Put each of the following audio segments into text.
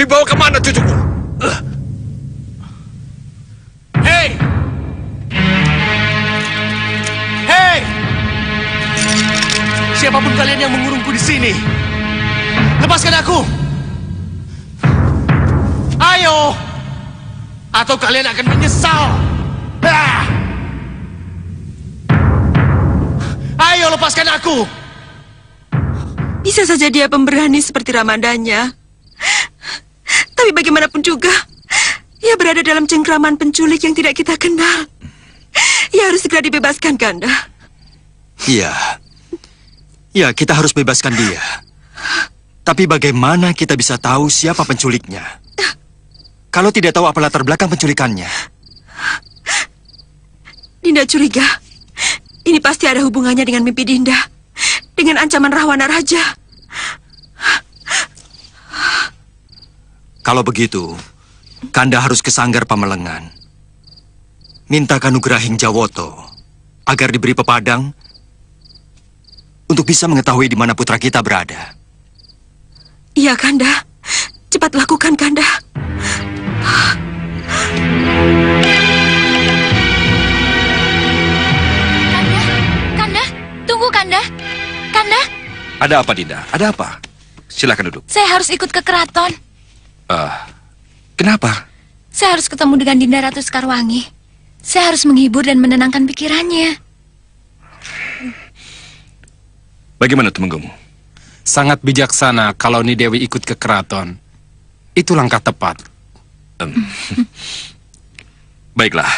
dibawa kemana cucuku? Hei! Hei! Siapapun kalian yang mengurungku di sini, lepaskan aku! Ayo! Atau kalian akan menyesal! Ah! Ayo, lepaskan aku! Bisa saja dia pemberani seperti Ramadanya. Tapi bagaimanapun juga, ia berada dalam cengkraman penculik yang tidak kita kenal. Ia harus segera dibebaskan, Kanda. Iya. Ya, kita harus bebaskan dia. Tapi bagaimana kita bisa tahu siapa penculiknya? Kalau tidak tahu apa latar belakang penculikannya. Dinda curiga. Ini pasti ada hubungannya dengan mimpi Dinda. Dengan ancaman Rahwana Raja. Kalau begitu, Kanda harus ke Sanggar Pamelengan. Minta Kanugrahing Jawoto agar diberi pepadang untuk bisa mengetahui di mana putra kita berada. Iya, Kanda. Cepat lakukan, Kanda. Kanda, tunggu, Kanda. Kanda, Ada apa, Dinda? Ada apa? Silakan duduk. saya harus ikut ke keraton. Kenapa? Saya harus ketemu dengan Dinda Ratu Sekarwangi. Saya harus menghibur dan menenangkan pikirannya. Bagaimana Tumenggung? Sangat bijaksana kalau Nidewi ikut ke keraton. Itu langkah tepat. Baiklah.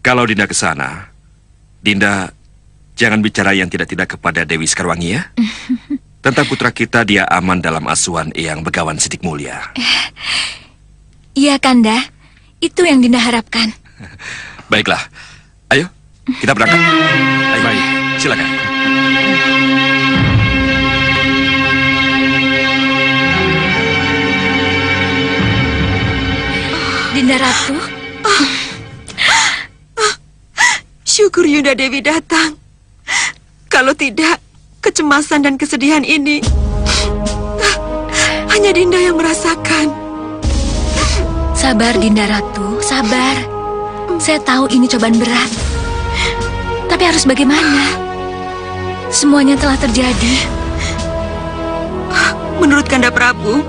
Kalau Dinda ke sana, Dinda jangan bicara yang tidak-tidak kepada Dewi Sekarwangi ya. Tentang putra kita, dia aman dalam asuhan Eyang Begawan Sidik Mulia. Iya, Kanda. Itu yang Dinda harapkan. Baiklah. Ayo, kita berangkat. Ayo, baik. Silakan. Dinda Ratu. Syukur Yunda Dewi datang. Kalau tidak, kecemasan dan kesedihan ini hanya Dinda yang merasakan. Sabar, Dinda Ratu. Sabar. Saya tahu ini cobaan berat. Tapi harus bagaimana? Semuanya telah terjadi. Menurut Kanda Prabu,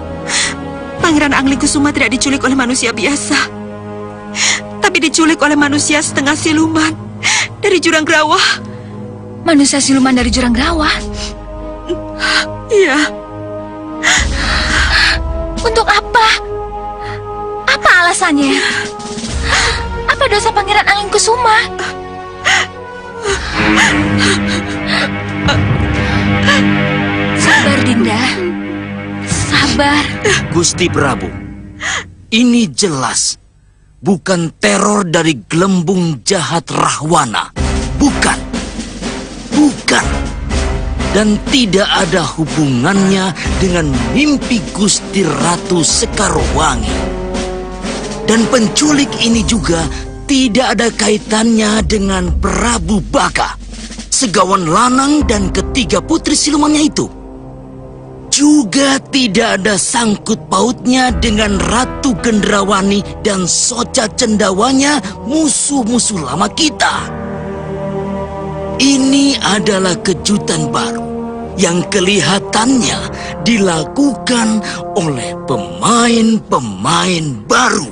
Pangeran Anglikusuma tidak diculik oleh manusia biasa, tapi diculik oleh manusia setengah siluman dari Jurang Grawah. Manusia siluman dari Jurang Grawah? Iya. Untuk apa? Apa alasannya? Apa dosa Pangeran Anglikusuma? Sabar, Dinda. Sabar. Gusti Prabu, ini jelas bukan teror dari gelembung jahat Rahwana. Bukan. Bukan. Dan tidak ada hubungannya dengan mimpi Gusti Ratu Sekarwangi. Dan penculik ini juga tidak ada kaitannya dengan Prabu Baka, Segawan Lanang dan ketiga putri silumannya itu. Juga tidak ada sangkut pautnya dengan Ratu Gendrawani dan Soca Cendawanya, musuh-musuh lama kita. Ini adalah kejutan baru yang kelihatannya dilakukan oleh pemain-pemain baru.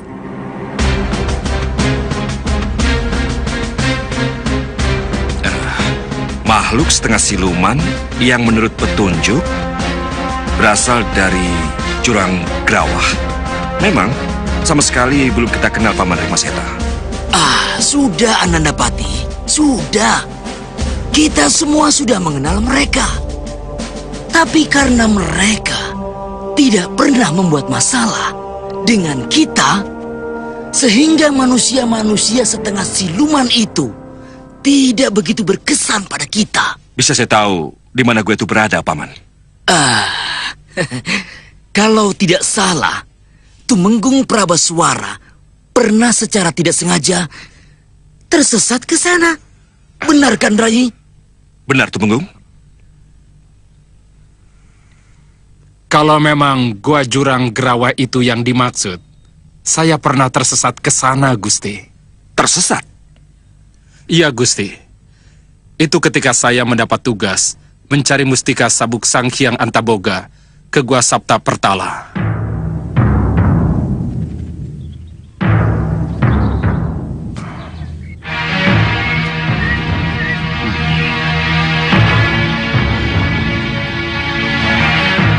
Makhluk setengah siluman yang menurut petunjuk berasal dari Jurang Grawah. Memang sama sekali belum kita kenal Paman Remaseta. Sudah Anandapati, sudah. Kita semua sudah mengenal mereka. Tapi karena mereka tidak pernah membuat masalah dengan kita, sehingga manusia-manusia setengah siluman itu tidak begitu berkesan pada kita. Bisa saya tahu di mana gue itu berada, Paman? Kalau tidak salah, Tumenggung Prabaswara pernah secara tidak sengaja tersesat ke sana. Benar kan, Rai? Benar, Tumenggung. Kalau memang gua jurang Gerawa itu yang dimaksud, saya pernah tersesat ke sana, Gusti. Tersesat? Iya, Gusti. Itu ketika saya mendapat tugas mencari mustika sabuk Sang Hyang Antaboga ke Gua Sapta Pertala.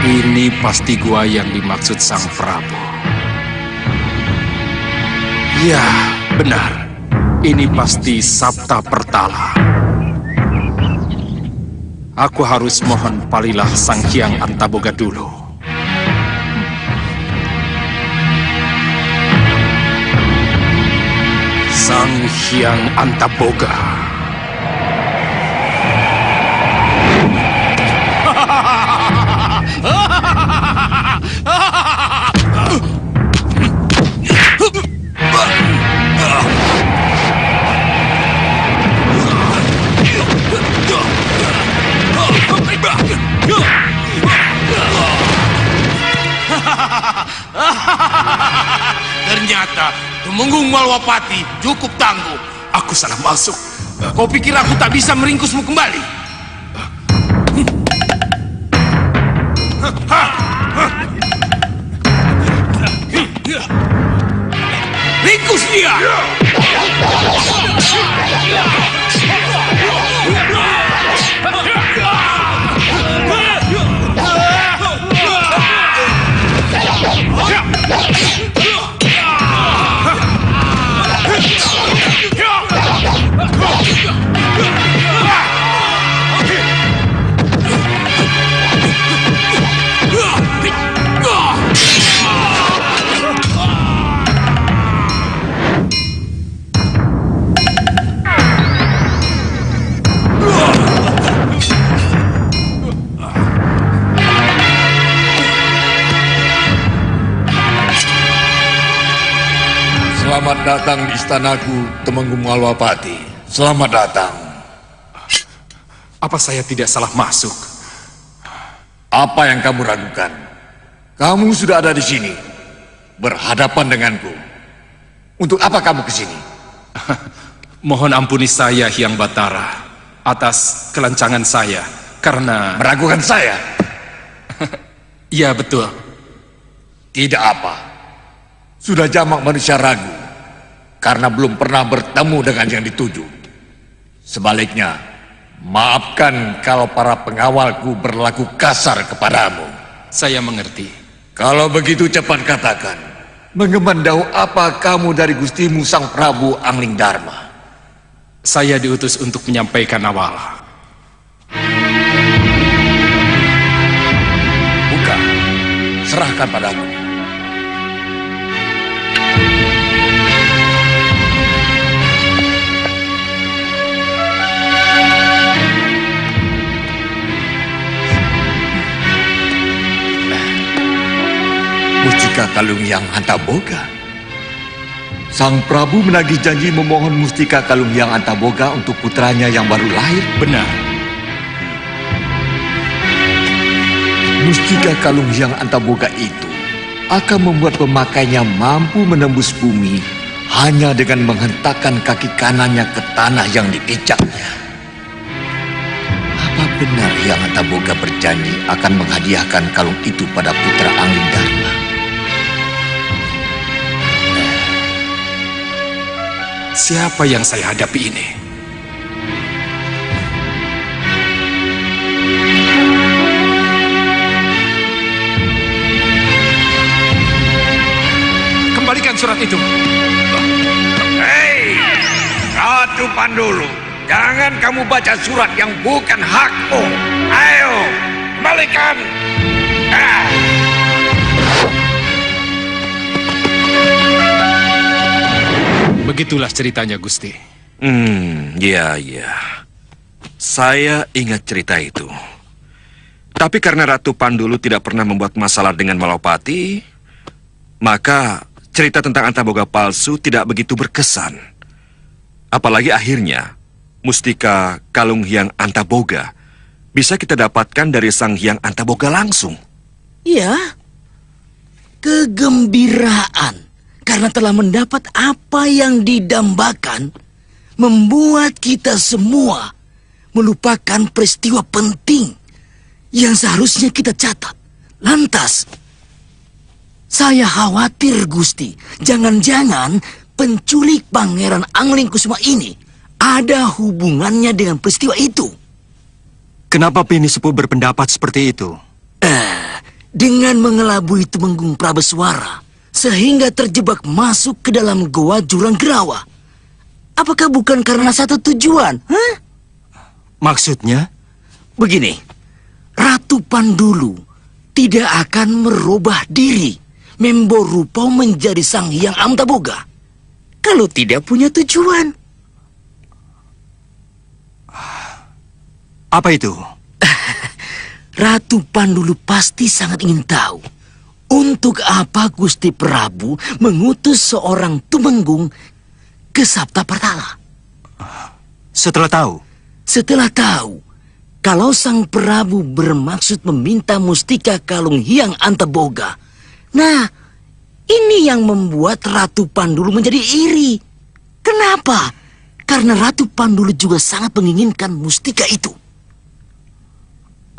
Ini pasti gua yang dimaksud Sang Prabu. Ya, benar. Ini pasti Sapta Pertala. Aku harus mohon palilah Sang Hyang Antaboga dulu. Sang Hyang Antaboga. Ternyata Tumenggung Malwapati cukup tangguh. Aku salah masuk. Kau pikir aku tak bisa meringkusmu kembali? Ringkus dia! Selamat datang di istanaku, Tumenggung Malwapati. Selamat datang. Apa saya tidak salah masuk? Apa yang kamu ragukan? Kamu sudah ada di sini, berhadapan denganku. Untuk apa kamu ke sini? Mohon ampuni saya, Hyang Batara, atas kelancangan saya, karena... Meragukan saya? Iya, betul. Tidak apa. Sudah jamak manusia ragu, karena belum pernah bertemu dengan yang dituju. Sebaliknya, maafkan kalau para pengawalku berlaku kasar kepadamu. Saya mengerti. Kalau begitu cepat katakan, mengemandau apa kamu dari Gustimu Sang Prabu Angling Dharma? Saya diutus untuk menyampaikan awal. Buka, serahkan padaku. Mustika Kalung Hyang Antaboga. Sang Prabu menagih janji memohon Mustika Kalung Hyang Antaboga untuk putranya yang baru lahir. Benar. Mustika Kalung Hyang Antaboga itu akan membuat pemakainya mampu menembus bumi hanya dengan menghentakkan kaki kanannya ke tanah yang dipijaknya. Apa benar Hyang Antaboga berjanji akan menghadiahkan kalung itu pada putra Angling Dharma? Siapa yang saya hadapi ini? Kembalikan surat itu. Hei, Ratu Pandulu, jangan kamu baca surat yang bukan hakmu. Ayo, kembalikan. Begitulah ceritanya, Gusti. Ya. Saya ingat cerita itu. Tapi karena Ratu Pandulu tidak pernah membuat masalah dengan Malwapati, maka cerita tentang Antaboga palsu tidak begitu berkesan. Apalagi akhirnya, Mustika Kalung Hyang Antaboga bisa kita dapatkan dari Sang Hyang Antaboga langsung. Ya, kegembiraan karena telah mendapat apa yang didambakan membuat kita semua melupakan peristiwa penting yang seharusnya kita catat. Lantas, saya khawatir, Gusti, jangan-jangan penculik Pangeran Anglingkusuma ini ada hubungannya dengan peristiwa itu. Kenapa Pini Sepuh berpendapat seperti itu? Dengan mengelabui Tumenggung Prabeswara sehingga terjebak masuk ke dalam goa jurang Gerawa. Apakah bukan karena satu tujuan? Hah? Maksudnya? Begini, Ratu Pandulu tidak akan merubah diri, memborupau menjadi Sang Hyang Amtaboga, kalau tidak punya tujuan. Apa itu? Ratu Pandulu pasti sangat ingin tahu untuk apa Gusti Prabu mengutus seorang Tumenggung ke Sapta Pertala. Setelah tahu kalau Sang Prabu bermaksud meminta mustika kalung Hyang Antaboga. Nah, ini yang membuat Ratu Pandulu menjadi iri. Kenapa? Karena Ratu Pandulu juga sangat menginginkan mustika itu.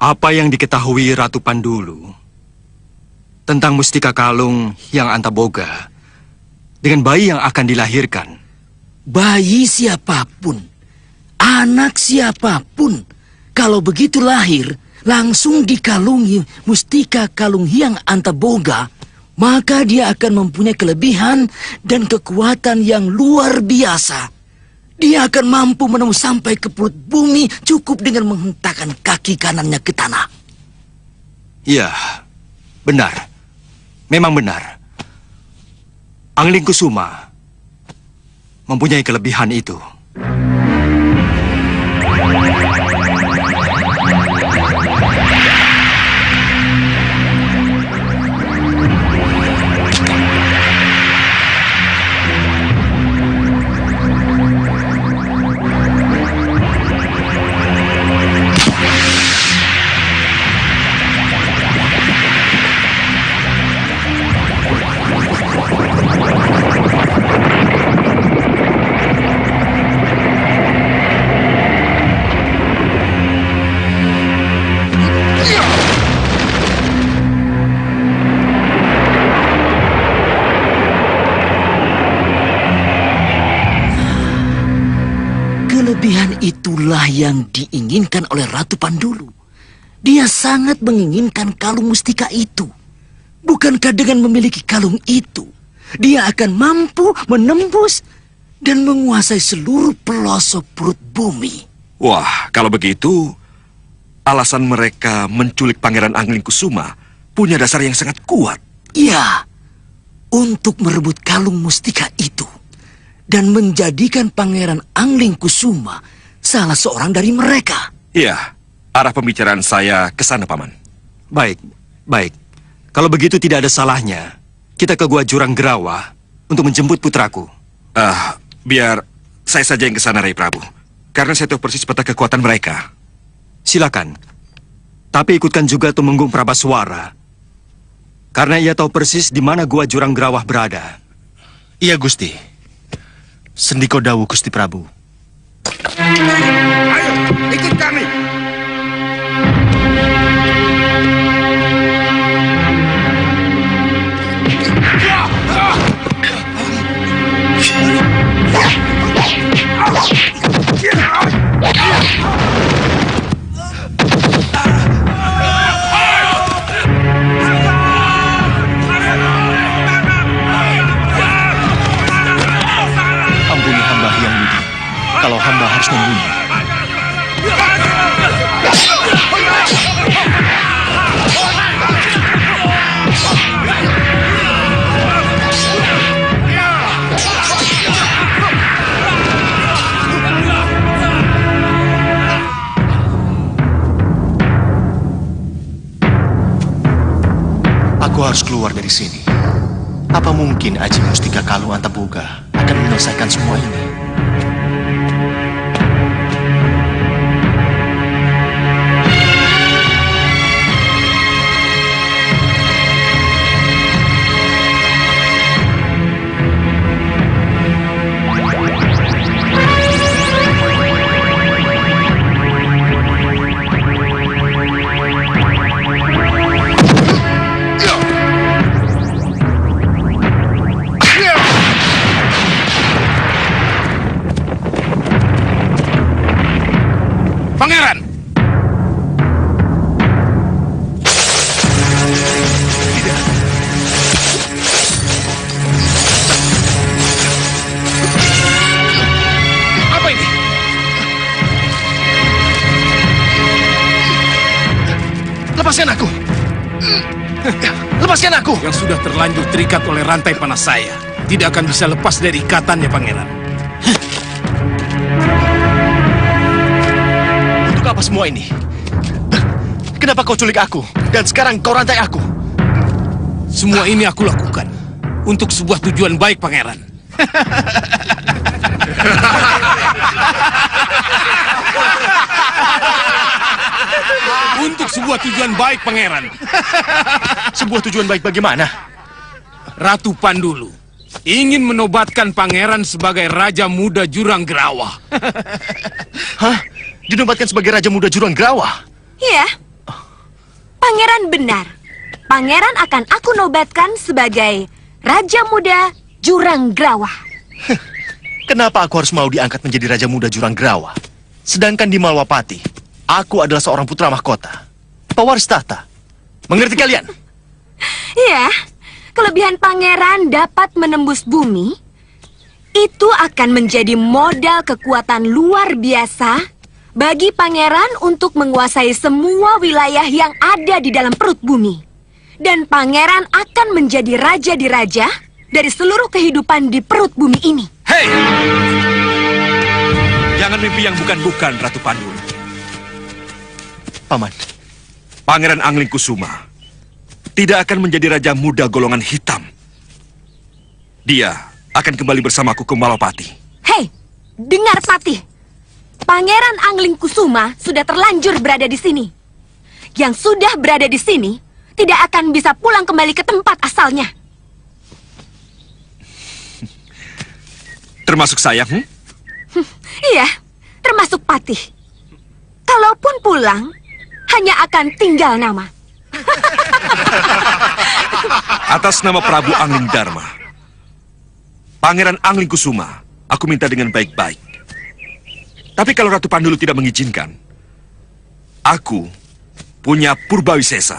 Apa yang diketahui Ratu Pandulu tentang mustika kalung Hyang Antaboga dengan bayi yang akan dilahirkan? Bayi siapapun, anak siapapun, kalau begitu lahir, langsung dikalungi mustika kalung Hyang Antaboga, maka dia akan mempunyai kelebihan dan kekuatan yang luar biasa. Dia akan mampu menembus sampai ke perut bumi cukup dengan menghentakkan kaki kanannya ke tanah. Iya, benar. Memang benar. Anglingkusuma mempunyai kelebihan itu. Kelebihan itulah yang diinginkan oleh Ratu Pandulu. Dia sangat menginginkan kalung mustika itu. Bukankah dengan memiliki kalung itu, dia akan mampu menembus dan menguasai seluruh pelosok perut bumi? Wah, kalau begitu, alasan mereka menculik Pangeran Anglingkusuma punya dasar yang sangat kuat. Ya, untuk merebut kalung mustika itu dan menjadikan Pangeran Anglingkusuma salah seorang dari mereka. Iya, arah pembicaraan saya ke sana, Paman. Baik. Kalau begitu tidak ada salahnya kita ke Gua Jurang Gerawa untuk menjemput putraku. Biar saya saja yang ke sana, Rai Prabu. Karena saya tahu persis peta kekuatan mereka. Silakan. Tapi ikutkan juga Tumenggung Prabaswara. Karena ia tahu persis di mana Gua Jurang Gerawa berada. Iya, Gusti. Sendiko Dawu, Gusti Prabu. Ayo, ikut kami. Ampuni hamba Hyang Widi, kalau hamba harus membunuh. Aku harus keluar dari sini. Apa mungkin Aji Mustika Kalung Antaboga akan menyelesaikan semua ini? pangeran. Apa ini? Lepaskan aku! Lepaskan aku! Yang sudah terlanjur terikat oleh rantai panas saya tidak akan bisa lepas dari ikatannya, pangeran. Untuk apa semua ini? Kenapa kau culik aku? Dan sekarang kau rantai aku? Semua ini aku lakukan untuk sebuah tujuan baik, pangeran. Untuk sebuah tujuan baik, pangeran. Sebuah tujuan baik bagaimana? Ratu Pandulu ingin menobatkan pangeran sebagai Raja Muda Jurang Gerawa. Hah? Dinobatkan sebagai Raja Muda Jurang Gerawa? Iya. Pangeran benar. Pangeran akan aku nobatkan sebagai Raja Muda Jurang Gerawa. Kenapa aku harus mau diangkat menjadi Raja Muda Jurang Gerawa? Sedangkan di Malwapati, aku adalah seorang putra mahkota, pewaris tahta. Mengerti kalian? Iya. Kelebihan pangeran dapat menembus bumi. Itu akan menjadi modal kekuatan luar biasa bagi pangeran untuk menguasai semua wilayah yang ada di dalam perut bumi. Dan pangeran akan menjadi raja di raja dari seluruh kehidupan di perut bumi ini. Hei! Jangan mimpi yang bukan-bukan, Ratu Pandulu. Paman. Pangeran Angling Kusuma tidak akan menjadi raja muda golongan hitam. Dia akan kembali bersamaku ke Malwapati. Hei, dengar Patih. Pangeran Angling Kusuma sudah terlanjur berada di sini. Yang sudah berada di sini tidak akan bisa pulang kembali ke tempat asalnya. Termasuk saya, Iya, termasuk Patih. Kalaupun pulang, hanya akan tinggal nama. Atas nama Prabu Angling Dharma, Pangeran Angling Kusuma, aku minta dengan baik-baik. Tapi kalau Ratu Pandulu tidak mengizinkan, aku punya Purbawisesa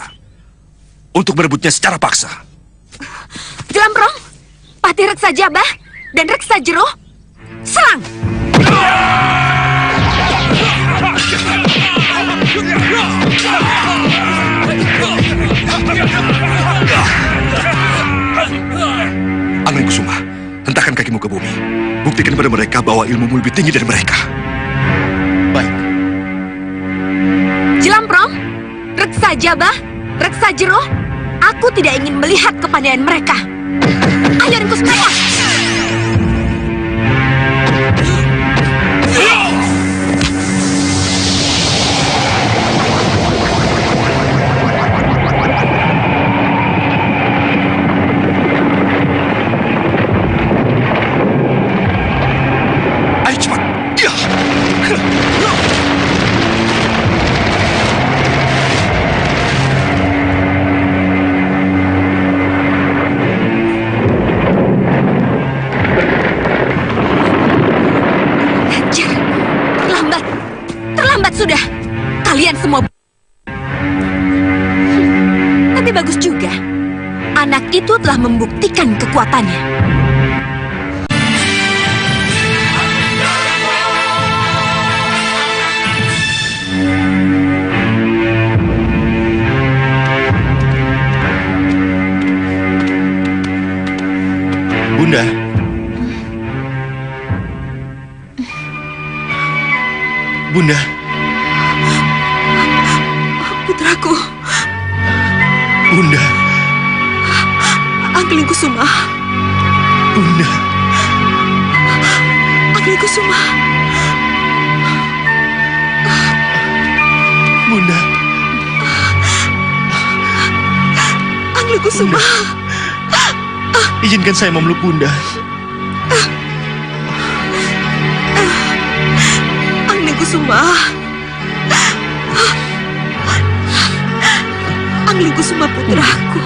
untuk merebutnya secara paksa. Jelamprong, Patih Reksa Jabah dan Reksa Jero, serang! Angling Kusuma, hentakkan kakimu ke bumi. Buktikan kepada mereka bahwa ilmumu lebih tinggi dari mereka. Baik. Jelamprong, Reksa Jabah, Reksa Jero, aku tidak ingin melihat kepandaian mereka. Ayo ringkus mereka! Ayo cepat! Ya! Terlambat sudah. Kalian semua. Tapi bagus juga. Anak itu telah membuktikan kekuatannya. Bunda. Bunda. Putraku, Bunda. Angling Kusuma. Bunda. Angling Kusuma. Bunda. Angling Kusuma. Izinkan saya memeluk Bunda. Angling Kusuma. Angling Kusuma putraku.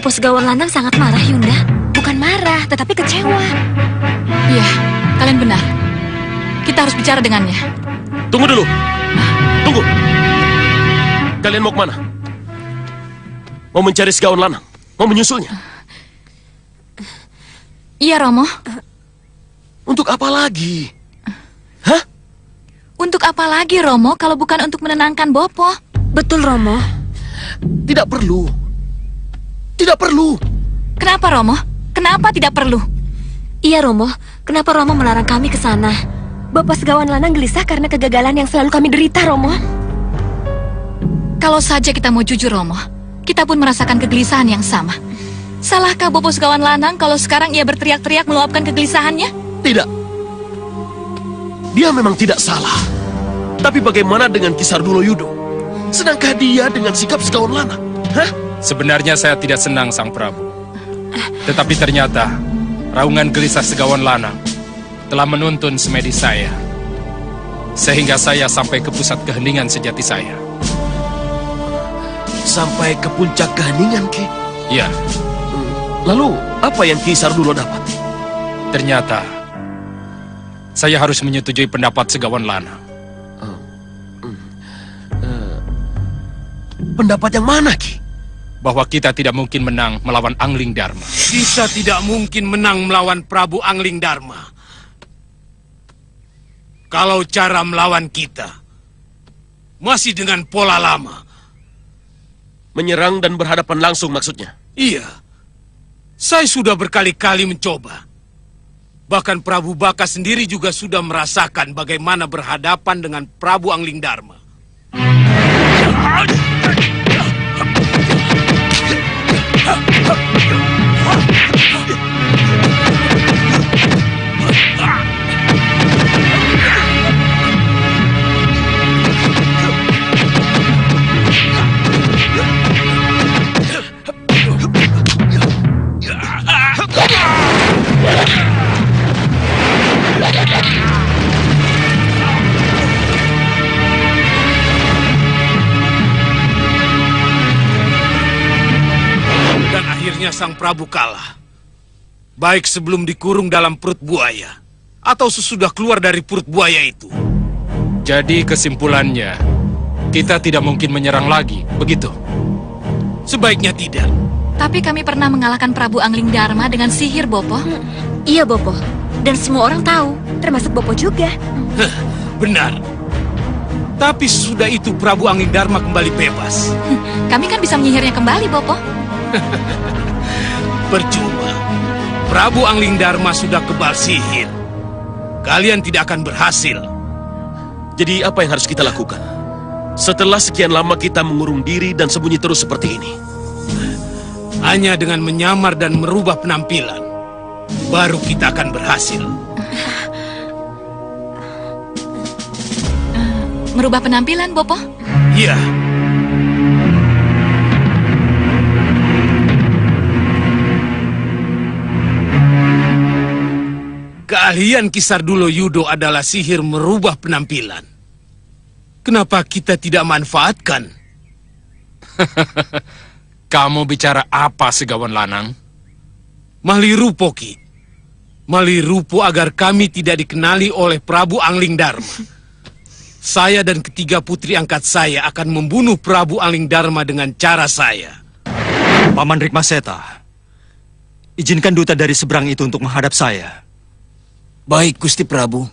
Bopo Segawan Lanang sangat marah, Yunda. Bukan marah, tetapi kecewa. Iya, kalian benar. Kita harus bicara dengannya. Tunggu dulu. Tunggu. Kalian mau kemana? Mau mencari Segawan Lanang? Mau menyusulnya? Iya, Romo. Untuk apa lagi? Hah? Untuk apa lagi, Romo, kalau bukan untuk menenangkan Bopo? Betul, Romo. Tidak perlu. Tidak perlu. Kenapa, Romo? Kenapa tidak perlu? Iya, Romo. Kenapa Romo melarang kami ke sana? Bapak Segawan Lanang gelisah karena kegagalan yang selalu kami derita, Romo. Kalau saja kita mau jujur, Romo, kita pun merasakan kegelisahan yang sama. Salahkah Bopo Segawan Lanang kalau sekarang ia berteriak-teriak meluapkan kegelisahannya? Tidak. Dia memang tidak salah. Tapi bagaimana dengan Ki Sardulo Yudo? Sedangkah dia dengan sikap Segawan Lanang? Hah? Sebenarnya saya tidak senang, Sang Prabu. Tetapi ternyata raungan gelisah Segawan Lanang telah menuntun semedi saya. Sehingga saya sampai ke pusat keheningan sejati saya. Sampai ke puncak keheningan, Ki? Ya, Lalu, apa yang Ki Sardulo dapat? ternyata saya harus menyetujui pendapat Segawan Lanang. Pendapat yang mana, Ki? Bahwa kita tidak mungkin menang melawan Angling Dharma. Kita tidak mungkin menang melawan Prabu Angling Dharma. Kalau cara melawan kita masih dengan pola lama. Menyerang dan berhadapan langsung maksudnya? Iya. Saya sudah berkali-kali mencoba. Bahkan Prabu Baka sendiri juga sudah merasakan bagaimana berhadapan dengan Prabu Angling Dharma. Dan akhirnya Sang Prabu kalah. Baik sebelum dikurung dalam perut buaya, atau sesudah keluar dari perut buaya itu. Jadi kesimpulannya, kita tidak mungkin menyerang lagi, begitu? Sebaiknya tidak. Tapi kami pernah mengalahkan Prabu Angling Dharma dengan sihir, Bopo. Iya, Bopo. Dan semua orang tahu, termasuk Bopo juga. Benar. Tapi sesudah itu Prabu Angling Dharma kembali bebas. Kami kan bisa menyihirnya kembali, Bopo. Percuma. Prabu Angling Dharma sudah kebal sihir. Kalian tidak akan berhasil. Jadi apa yang harus kita lakukan? Setelah sekian lama kita mengurung diri dan sembunyi terus seperti ini. Hanya dengan menyamar dan merubah penampilan, baru kita akan berhasil. Merubah penampilan, Bopo? Iya. Keahlian Ki Sardulo Yudo adalah sihir merubah penampilan. Kenapa kita tidak manfaatkan? Kamu bicara apa, Segawan Lanang? Malirupo, Ki. Malirupo agar kami tidak dikenali oleh Prabu Angling Dharma. Saya dan ketiga putri angkat saya akan membunuh Prabu Angling Dharma dengan cara saya. Paman Rikmaseta, izinkan duta dari seberang itu untuk menghadap saya. Baik, Gusti Prabu.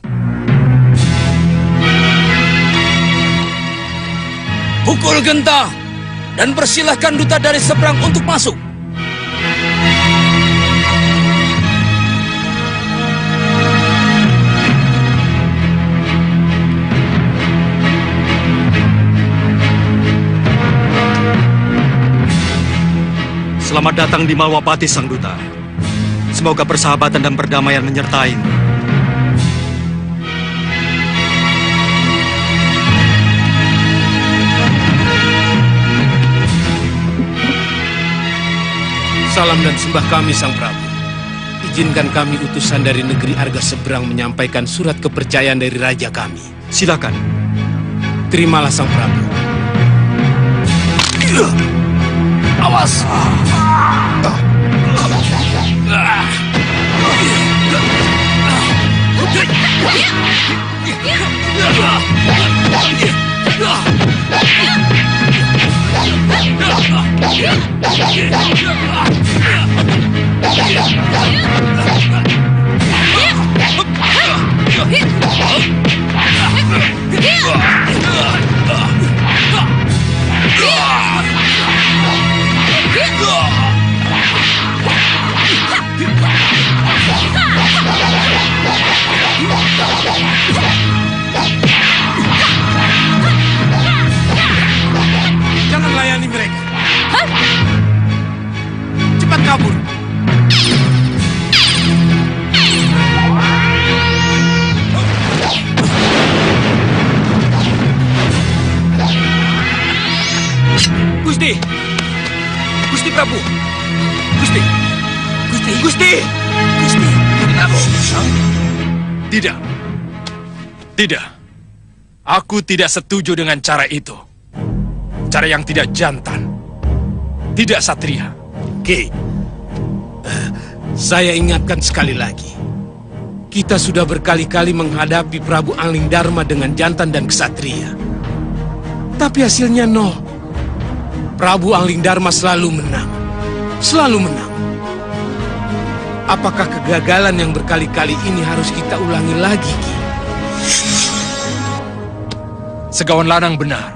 Pukul genta dan persilahkan duta dari seberang untuk masuk. Selamat datang di Malwapati, Sang Duta. Semoga persahabatan dan perdamaian menyertai. Salam dan sembah kami, Sang Prabu. Izinkan kami utusan dari negeri Arga Seberang menyampaikan surat kepercayaan dari raja kami. Silakan. Terimalah, Sang Prabu. Awas! Jangan layani mereka. Cepat kabur. Gusti! Gusti Prabu! Gusti! Gusti! Gusti! Gusti Prabu! Tidak. Tidak. Aku tidak setuju dengan cara itu. Cara yang tidak jantan. Tidak satria. Oke. Saya ingatkan sekali lagi. Kita sudah berkali-kali menghadapi Prabu Angling Dharma dengan jantan dan kesatria. Tapi hasilnya nol. Prabu Angling Dharma selalu menang. Selalu menang. Apakah kegagalan yang berkali-kali ini harus kita ulangi lagi, Ki? Segawan Lanang benar.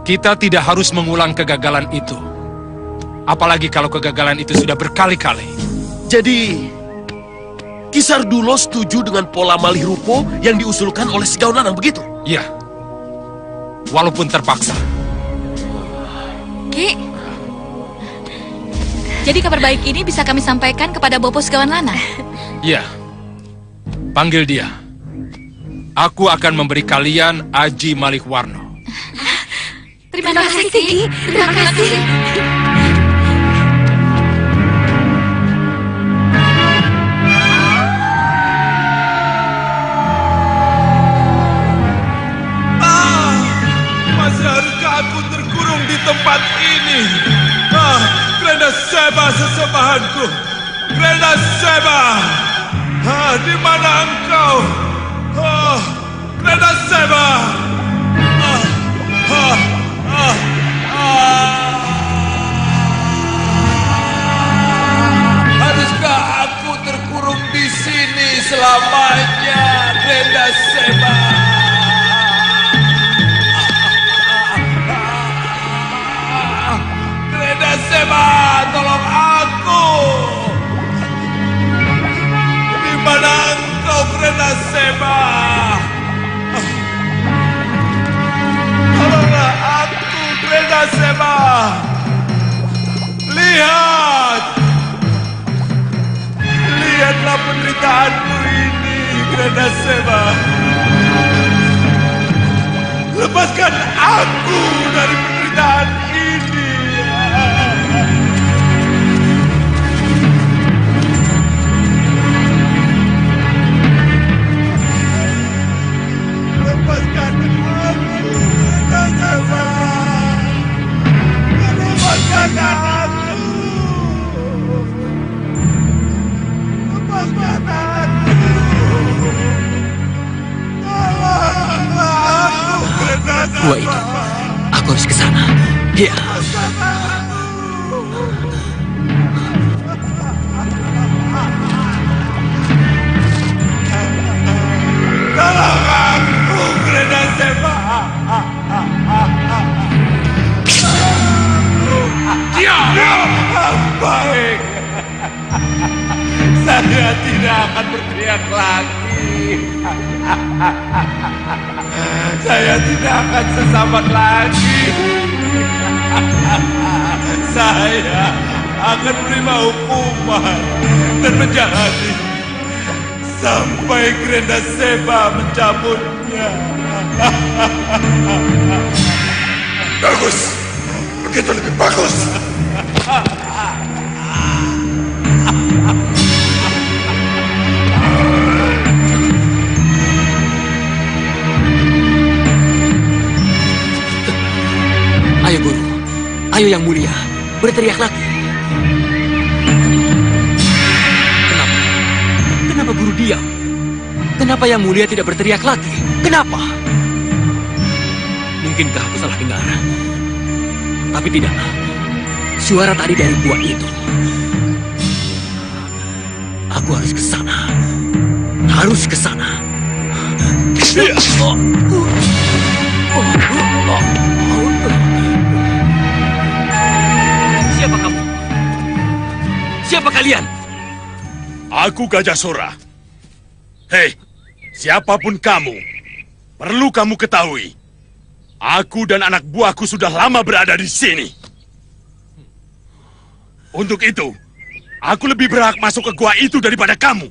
Kita tidak harus mengulang kegagalan itu. Apalagi kalau kegagalan itu sudah berkali-kali. Jadi, Kisar Dulo setuju dengan pola malih rupo yang diusulkan oleh Segawan Lanang, begitu? Iya. Walaupun terpaksa. Ki, jadi kabar baik ini bisa kami sampaikan kepada Bopo Segawan Lanang. Iya. Panggil dia. Aku akan memberi kalian Aji Malih Warno. Terima kasih, Ki. Terima kasih. Masih haruskah aku terkurung di tempat ini? Grenda Seba sesembahanku. Grenda Seba. Di mana engkau? Grenda Seba. Haruskah aku terkurung di sini selamanya, Grenda Seba? Grenda Seba, tolong aku. Di mana engkau, Grenda Seba? Tolonglah aku, Grenda Seba. Lihat. Lihatlah penderitaanku ini, Grenda Seba. Lepaskan aku dari penderitaan ini. Lepaskan aku, Grenda Seba. Lepaskan aku. Lepaskan aku. Tolonglah aku, Grenda Seba. Gua itu. Aku harus ke sana. Ya. Tolong aku, Grenda Seba. Diam! Baik. Saya tidak akan berteriak lagi. Saya tidak akan sesabat lagi. Saya akan menerima hukuman dan menjalani sampai Grenda Seba mencabutnya. Bagus, begitu lebih bagus. Ayo guru, ayo yang mulia, berteriak lagi. Kenapa Yang Mulia tidak berteriak lagi? Kenapa? Mungkinkah aku salah dengar? Tapi tidak. Suara tadi dari gua itu. Aku harus ke sana. Harus ke sana. Siapa kamu? Siapa kalian? Aku Gajah Sora. Hei, siapapun kamu, perlu kamu ketahui, aku dan anak buahku sudah lama berada di sini. Untuk itu, aku lebih berhak masuk ke gua itu daripada kamu.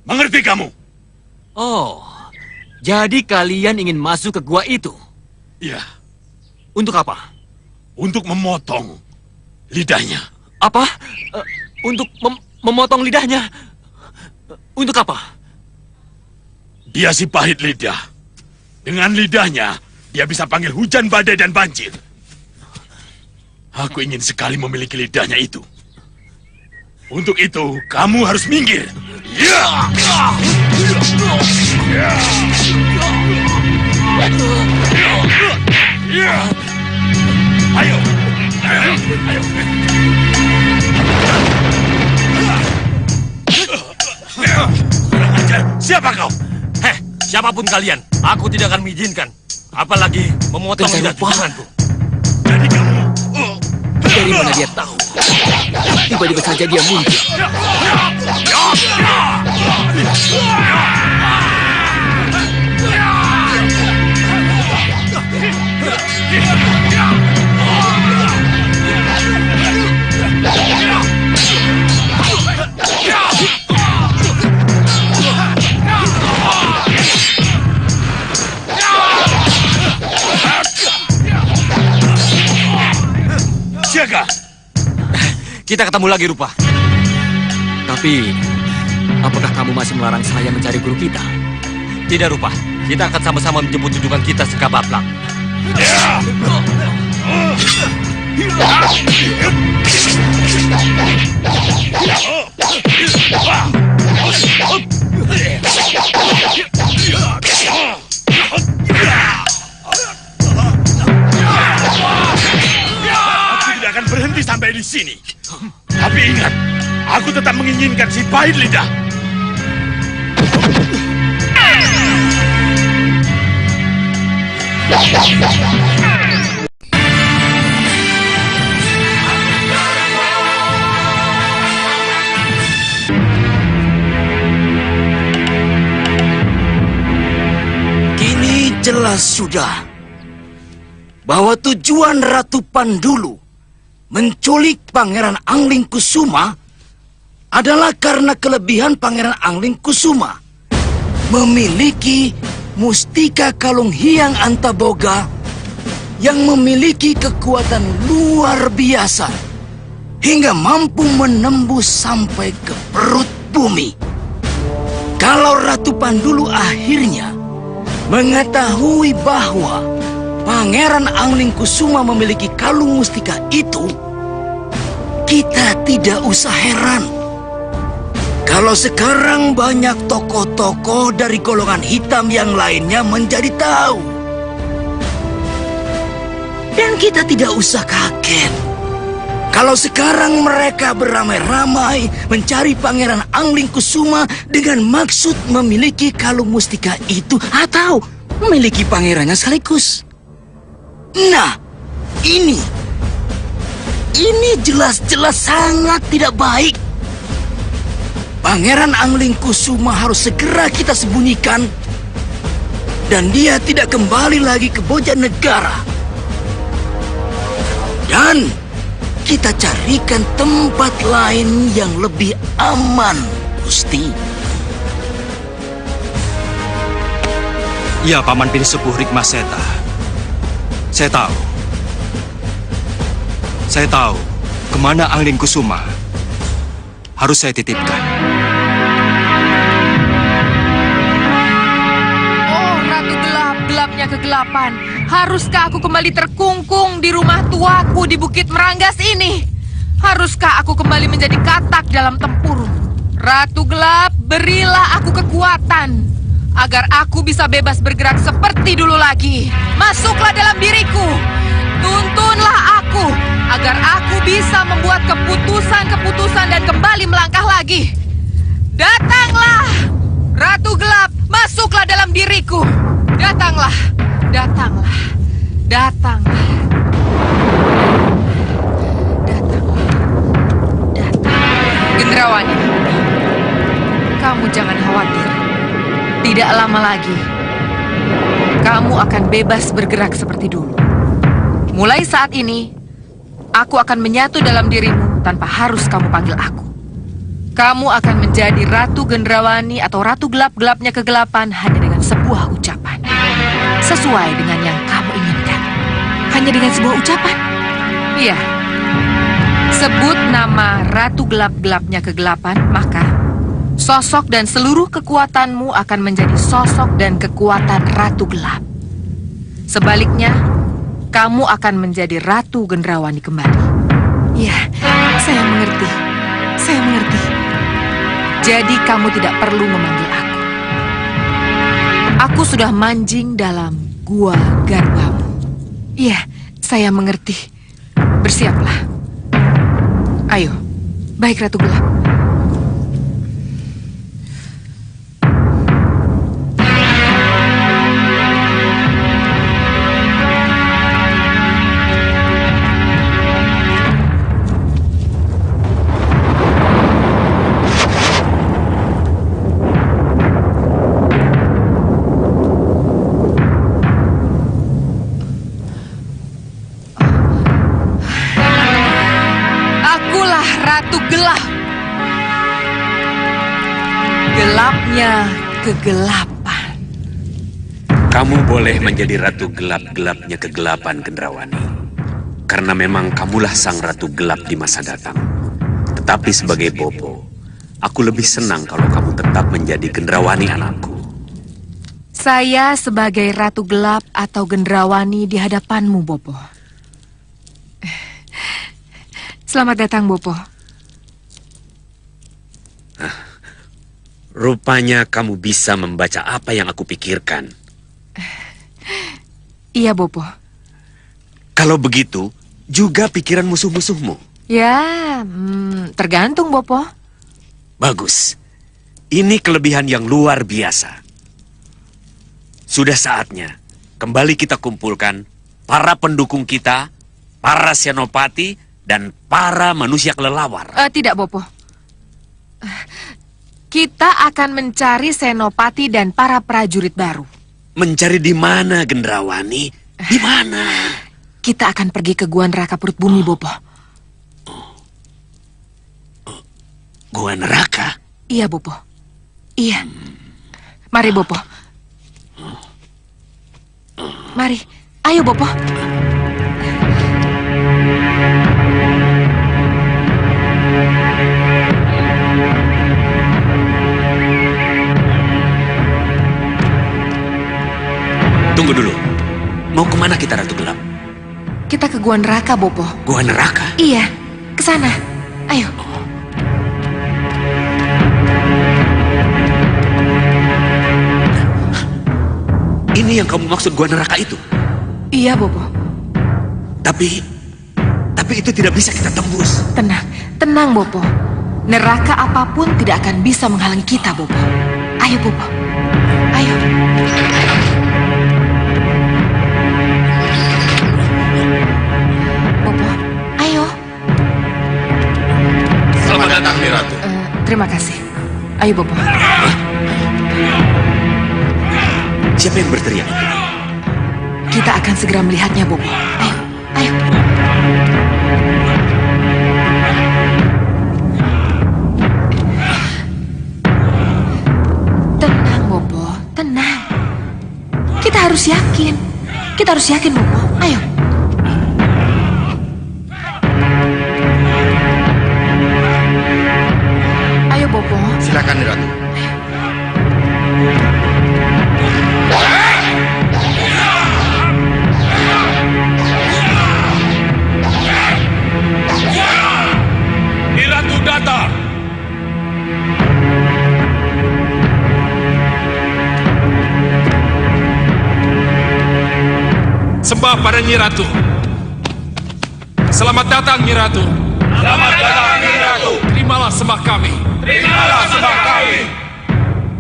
Mengerti kamu? Oh, jadi kalian ingin masuk ke gua itu? Iya. Untuk apa? Untuk memotong lidahnya. Apa? Untuk memotong lidahnya? Untuk apa? Dia si pahit lidah. Dengan lidahnya, dia bisa panggil hujan, badai, dan banjir. Aku ingin sekali memiliki lidahnya itu. Untuk itu, kamu harus minggir. Ya! Ayo! Ayo! Siapa kau? Siapapun kalian, aku tidak akan mengizinkan. Apalagi memotong lidah junjunganku. Jadi kamu... Dari mana dia tahu? Tiba-tiba saja dia muncul. Siaga! Kita ketemu lagi, Rupa. Tapi, apakah kamu masih melarang saya mencari guru kita? Tidak, Rupa. Kita akan sama-sama menjemput junjungan kita Sekabaplak. Akan berhenti sampai di sini. Tapi ingat, aku tetap menginginkan si pahit lidah. Kini jelas sudah bahwa tujuan Ratu Pandulu menculik Pangeran Angling Kusuma adalah karena kelebihan Pangeran Angling Kusuma memiliki mustika kalung Hyang Antaboga yang memiliki kekuatan luar biasa hingga mampu menembus sampai ke perut bumi. Kalau Ratu Pandulu akhirnya mengetahui bahwa Pangeran Angling Kusuma memiliki kalung mustika itu, kita tidak usah heran kalau sekarang banyak tokoh-tokoh dari golongan hitam yang lainnya menjadi tahu. Dan kita tidak usah kaget kalau sekarang mereka beramai-ramai mencari Pangeran Angling Kusuma dengan maksud memiliki kalung mustika itu atau memiliki pangerannya sekaligus. Nah, ini jelas-jelas sangat tidak baik. Pangeran Angling Kusuma harus segera kita sembunyikan dan dia tidak kembali lagi ke Bojanegara. Dan kita carikan tempat lain yang lebih aman, Gusti. Ya, Paman Bin Sepuh Rikmaseta. Saya tahu kemana Angling Kusuma harus saya titipkan. Oh, Ratu Gelap, gelapnya kegelapan. Haruskah aku kembali terkungkung di rumah tuaku di Bukit Meranggas ini? Haruskah aku kembali menjadi katak dalam tempurung? Ratu Gelap, berilah aku kekuatan agar aku bisa bebas bergerak seperti dulu lagi. Masuklah dalam diriku. Tuntunlah aku agar aku bisa membuat keputusan-keputusan dan kembali melangkah lagi. Datanglah, Ratu Gelap, masuklah dalam diriku. Datanglah, datanglah, datanglah. Gendrawani, kamu jangan khawatir. Tidak lama lagi, kamu akan bebas bergerak seperti dulu. Mulai saat ini, aku akan menyatu dalam dirimu tanpa harus kamu panggil aku. Kamu akan menjadi Ratu Gendrawani atau Ratu Gelap-gelapnya kegelapan hanya dengan sebuah ucapan. Sesuai dengan yang kamu inginkan. Hanya dengan sebuah ucapan? Iya. Sebut nama Ratu Gelap-gelapnya kegelapan, maka sosok dan seluruh kekuatanmu akan menjadi sosok dan kekuatan Ratu Gelap. Sebaliknya, kamu akan menjadi Ratu Gendrawani kembali. Ya, saya mengerti. Saya mengerti. Jadi kamu tidak perlu memanggil aku. Aku sudah manjing dalam gua garbamu. Iya, saya mengerti. Bersiaplah. Ayo. Baik, Ratu Gelap. Ratu Gelap. Gelapnya kegelapan. Kamu boleh menjadi Ratu Gelap-gelapnya kegelapan, Gendrawani. Karena memang kamulah sang Ratu Gelap di masa datang. Tetapi sebagai Bopo, aku lebih senang kalau kamu tetap menjadi Gendrawani anakku. Saya sebagai Ratu Gelap atau Gendrawani di hadapanmu, Bopo. Selamat datang, Bopo. Rupanya kamu bisa membaca apa yang aku pikirkan. Iya, Bopo. Kalau begitu, juga pikiran musuh-musuhmu. Ya, tergantung, Bopo. Bagus. Ini kelebihan yang luar biasa. Sudah saatnya kembali kita kumpulkan para pendukung kita, para senopati, dan para manusia kelelawar. Tidak, Bopo. Kita akan mencari senopati dan para prajurit baru. Mencari di mana, Gendrawani? Di mana? Kita akan pergi ke Gua Neraka Perut Bumi, Bopo. Gua Neraka? Iya, Bopo. Iya. Mari, Bopo. Mari. Ayo, Bopo. Tunggu dulu. Mau kemana kita, Ratu Gelap? Kita ke Gua Neraka, Bopo. Gua Neraka? Iya, ke sana. Ayo. Ini yang kamu maksud Gua Neraka itu? Iya, Bopo. Tapi itu tidak bisa kita tembus. Tenang, tenang, Bopo. Neraka apapun tidak akan bisa menghalangi kita, Bopo. Ayo, Bopo. Ayo. Bopo, ayo. Selamat datang, Ratu. Terima kasih. Ayo, Bopo. Siapa yang berteriak? Kita akan segera melihatnya, Bopo. Ayo, ayo. Tenang, Bopo. Tenang. Kita harus yakin. Kita harus yakin, Bopo. Ayo. Ayo, Bopo. Silakan, Ratu. Ratu datang. kepada Nyi Ratu. Selamat datang, Nyi Ratu. Selamat datang, Nyi Ratu. Terimalah sembah kami. Terimalah sembah kami.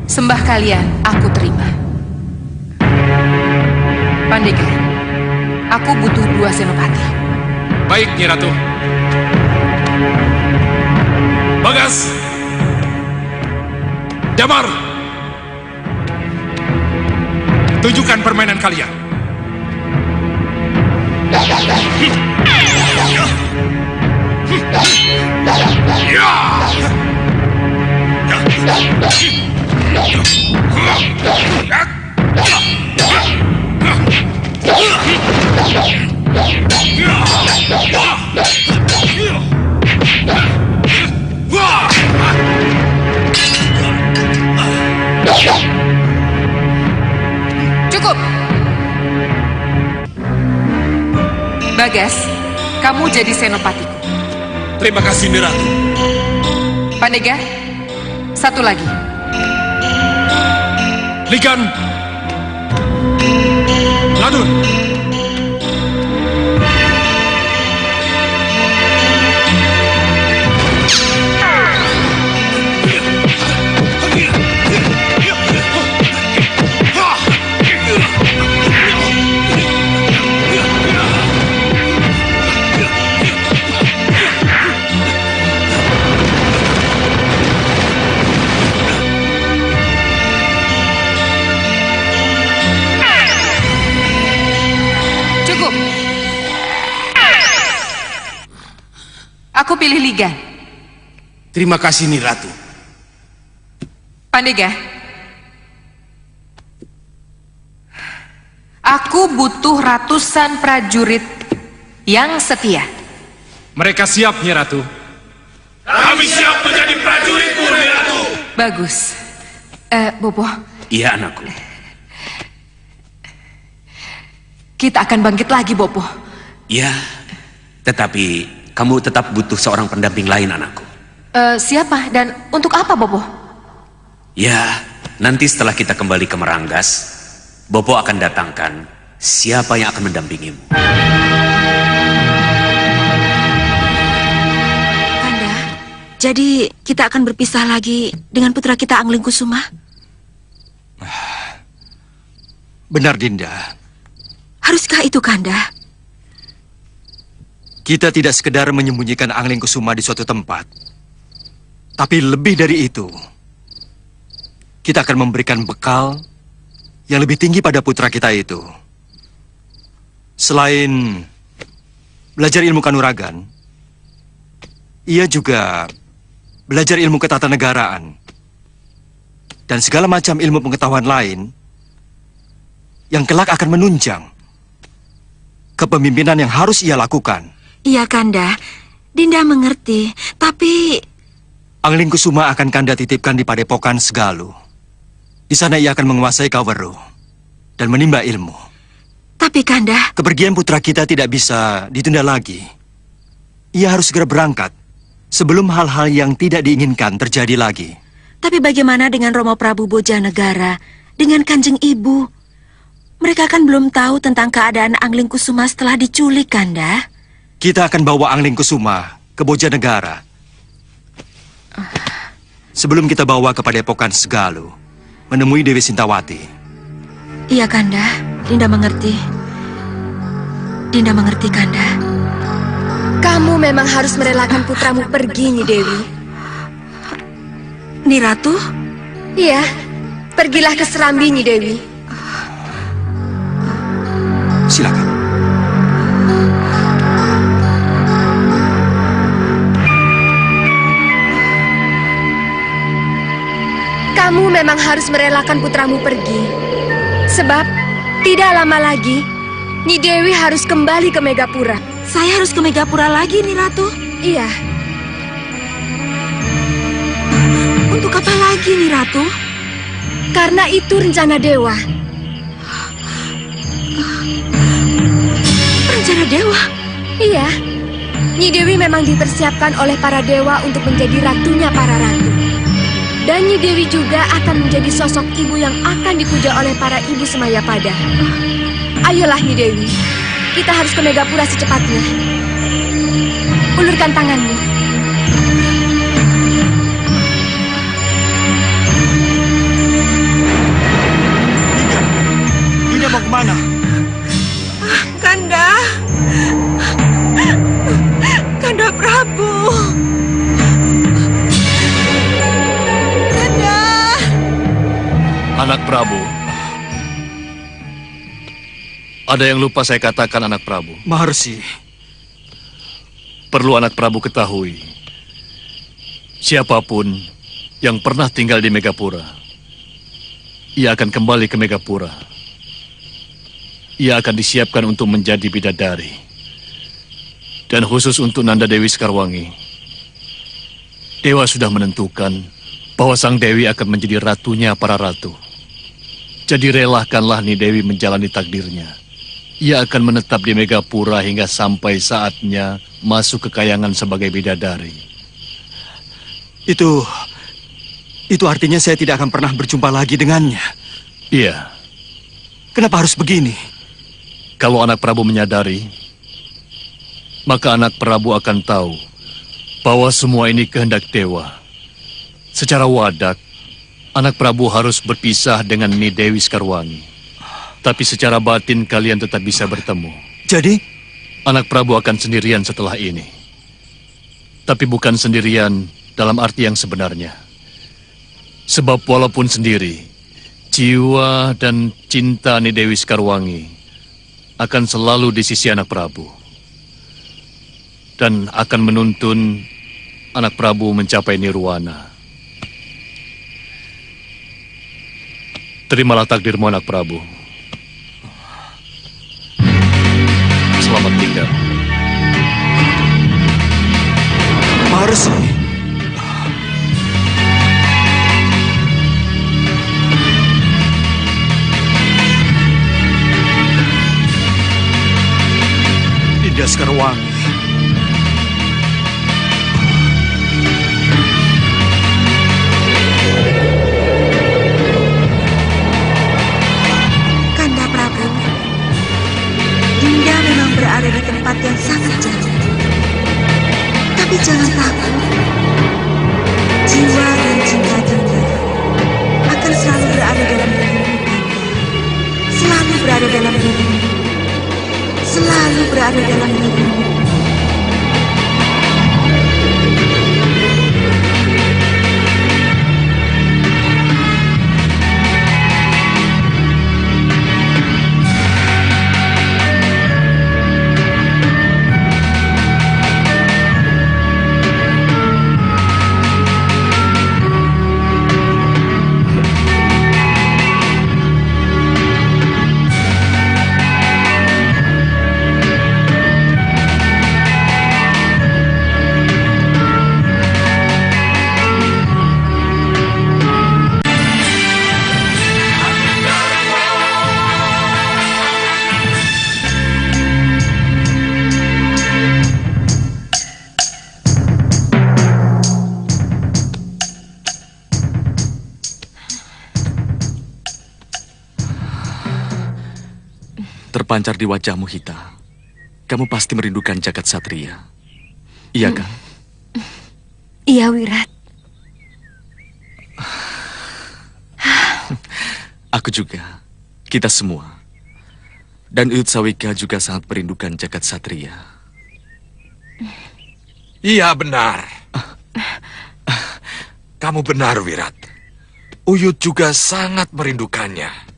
Sembah kalian aku terima. Pandega, aku butuh 2 senopati. Baik, Nyi Ratu. Bagas, Damar, tunjukkan permainan kalian. Cukup. Bagas, kamu jadi senopatiku. Terima kasih, Nyi Ratu. Pandega, satu lagi. Ligan, Ladun. Cukup. Aku pilih Ligan. Terima kasih, Nyi Ratu. Pandega, aku butuh ratusan prajurit yang setia. Mereka siap, Nyi Ratu. Kami siap menjadi prajuritmu, Nyi Ratu. Bagus. Bopo, Iya, anakku. kita akan bangkit lagi, Bopo. Ya, tetapi kamu tetap butuh seorang pendamping lain, anakku. Siapa dan untuk apa, Bopo? Ya, nanti setelah kita kembali ke Meranggas, Bopo akan datangkan siapa yang akan mendampingimu. Kanda, jadi kita akan berpisah lagi dengan putra kita Angling Kusuma? Benar, Dinda. Haruskah itu, Kanda? Kita tidak sekedar menyembunyikan Angling Kusuma di suatu tempat. Tapi lebih dari itu, kita akan memberikan bekal yang lebih tinggi pada putra kita itu. Selain belajar ilmu kanuragan, ia juga belajar ilmu ketatanegaraan dan segala macam ilmu pengetahuan lain yang kelak akan menunjang kepemimpinan yang harus ia lakukan. Iya, Kanda. Dinda mengerti, tapi Angling Kusuma akan Kanda titipkan di Padepokan Segalu. Di sana ia akan menguasai Kaweru dan menimba ilmu. Tapi Kanda, kepergian putra kita tidak bisa ditunda lagi. Ia harus segera berangkat sebelum hal-hal yang tidak diinginkan terjadi lagi. tapi bagaimana dengan Romo Prabu Bojanegara, dengan Kanjeng Ibu? Mereka kan belum tahu tentang keadaan Angling Kusuma setelah diculik, Kanda. Kita akan bawa Angling Kusuma ke Bojanegara. Sebelum kita bawa ke Padepokan Segalu, menemui Dewi Sintawati. Iya, Kanda. Dinda mengerti. Dinda mengerti, Kanda. Kamu memang harus merelakan putramu pergi, Nyi Dewi. Nyi Ratu? Iya, pergilah ke Serambi, Nyi Dewi. Silakan. Kamu memang harus merelakan putramu pergi. Sebab, tidak lama lagi, Nyi Dewi harus kembali ke Megapura. Saya harus ke Megapura lagi, Nyi Ratu? Iya. Untuk apa lagi, Nyi Ratu? Karena itu rencana dewa. Rencana dewa? Iya. Nyi Dewi memang dipersiapkan oleh para dewa untuk menjadi ratunya para ratu. Dan Nyi Dewi juga akan menjadi sosok ibu yang akan dipuja oleh para ibu Semayapada. Ayolah Nyi Dewi, Kita harus ke Megapura secepatnya. Ulurkan tanganmu. Dinda mau kemana? Kanda. Kanda Prabu. Kanda. Anak Prabu. Ada yang lupa saya katakan, anak Prabu. Maharsi. Perlu anak Prabu ketahui, siapapun yang pernah tinggal di Megapura, ia akan kembali ke Megapura. Ia akan disiapkan untuk menjadi bidadari. Dan khusus untuk Nanda Dewi Sekarwangi, Dewa sudah menentukan bahwa Sang Dewi akan menjadi ratunya para ratu. Jadi relakanlah nih Dewi menjalani takdirnya. Ia akan menetap di Megapura hingga sampai saatnya masuk ke kayangan sebagai bidadari. Itu artinya saya tidak akan pernah berjumpa lagi dengannya. Iya. Kenapa harus begini? Kalau anak Prabu menyadari, maka anak Prabu akan tahu bahwa semua ini kehendak Dewa. Secara wadak, anak Prabu harus berpisah dengan Ni Dewi Sekarwangi. Tapi secara batin kalian tetap bisa bertemu. Jadi? Anak Prabu akan sendirian setelah ini. Tapi bukan sendirian dalam arti yang sebenarnya. Sebab walaupun sendiri, jiwa dan cinta Ni Dewi Sekarwangi akan selalu di sisi anak Prabu. Dan akan menuntun anak Prabu mencapai nirwana. Terimalah takdirmu, anak Prabu. Selamat tinggal. Maharsi. Dinda Sekarwangi. Kanda Prabu. Dinda memang berada di tempat yang sangat jauh. Tapi jangan takut. Jiwa dan cinta Dinda akan selalu berada dalam dirimu, Kanda. Selalu berada dalam dirimu. Selalu berada dalam dirimu. Terpancar di wajahmu, Hita. Kamu pasti merindukan jagat satria. Iya kan? Iya, Wirat. Aku juga. Kita semua. Dan Uyut Sawika juga sangat merindukan jagat satria. Iya, benar. Kamu benar, Wirat. Uyut juga sangat merindukannya.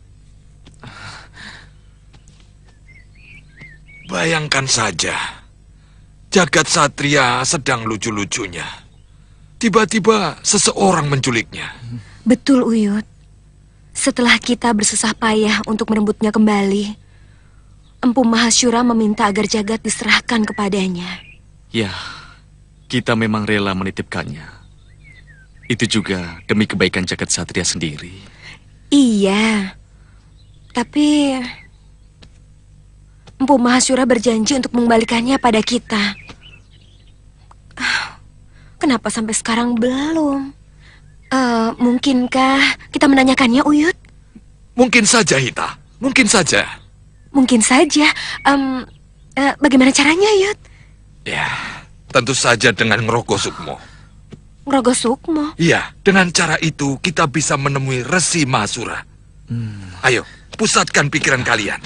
Bayangkan saja, jagat satria sedang lucu-lucunya. Tiba-tiba seseorang menculiknya. Betul, Uyut. Setelah kita bersusah payah untuk merebutnya kembali, Empu Mahasyura meminta agar jagat diserahkan kepadanya. Ya, kita memang rela menitipkannya. Itu juga demi kebaikan jagat satria sendiri. Iya, tapi Empu Mahasyura berjanji untuk mengembalikannya pada kita. Kenapa sampai sekarang belum? Mungkinkah kita menanyakannya, Uyut? Mungkin saja, Hita. Mungkin saja. Mungkin saja. Bagaimana caranya, Yud? Ya, tentu saja dengan ngerogoh sukmo. Ngerogoh sukmo? Iya, dengan cara itu kita bisa menemui Resi Mahasura. Ayo, pusatkan pikiran kalian.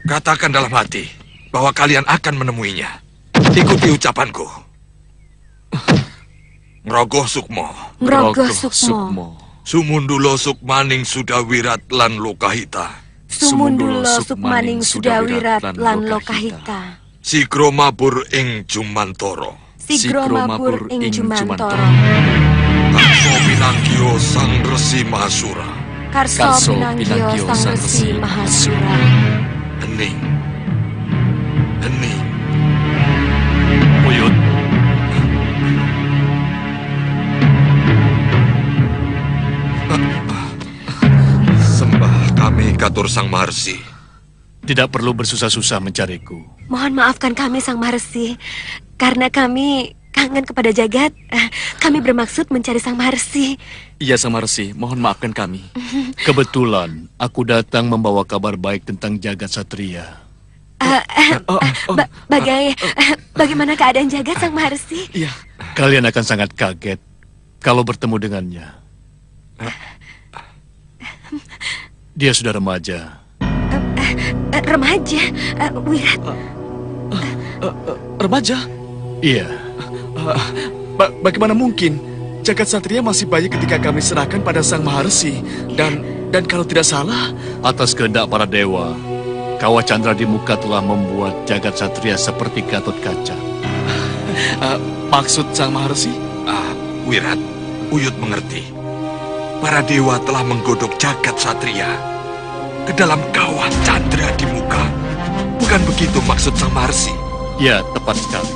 Katakan dalam hati bahwa kalian akan menemuinya. Ikuti ucapanku. Ngerogoh sukmo. Ngerogoh sukmo. Sumundulo sukmaning sudawirat lan lokahita. Sumundulo sukmaning sudawirat lan lokahita. Sigro mabur ing jumantoro. Sigro mabur ing jumantoro. Karso pinanggio sang Resi Mahasura. Karso pinanggio sang Resi Mahasura. Hening. Hening. Uyut. Sembah kami katur sang Maharsi. Tidak perlu bersusah-susah mencariku. Mohon maafkan kami, Sang Maharsi. Karena kami kangen kepada jagat, kami bermaksud mencari Sang Maharsi. Iya, Sang Maharsi, mohon maafkan kami. Kebetulan, aku datang membawa kabar baik tentang jagat satria. Bagaimana keadaan jagat, Sang Maharsi? Iya. Kalian akan sangat kaget kalau bertemu dengannya. Dia sudah remaja. Remaja? Wirat? Remaja? Iya. Bagaimana mungkin? Jagat Satria masih bayi ketika kami serahkan pada Sang Maharsi. Dan kalau tidak salah... Atas kehendak para dewa, Kawa Chandra di muka telah membuat jagat satria seperti Gatot Kaca. Maksud Sang Maharsi? Wirat, Uyut mengerti. Para dewa telah menggodok jagat satria ke dalam kawah Chandra di muka. Bukan begitu maksud Sang Maharsi? Ya, tepat sekali.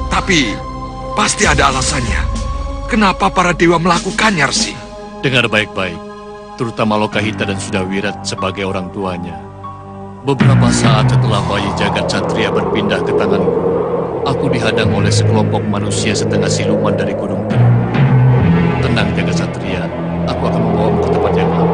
Tapi pasti ada alasannya. Kenapa para dewa melakukannya, Rsi? Dengar baik-baik, terutama Lokahita dan Sudawirat sebagai orang tuanya. Beberapa saat setelah bayi jagat satria berpindah ke tanganku, aku dihadang oleh sekelompok manusia setengah siluman dari Gunung Tenang. Tenang, jagat satria, aku akan membawamu ke tempat yang aman.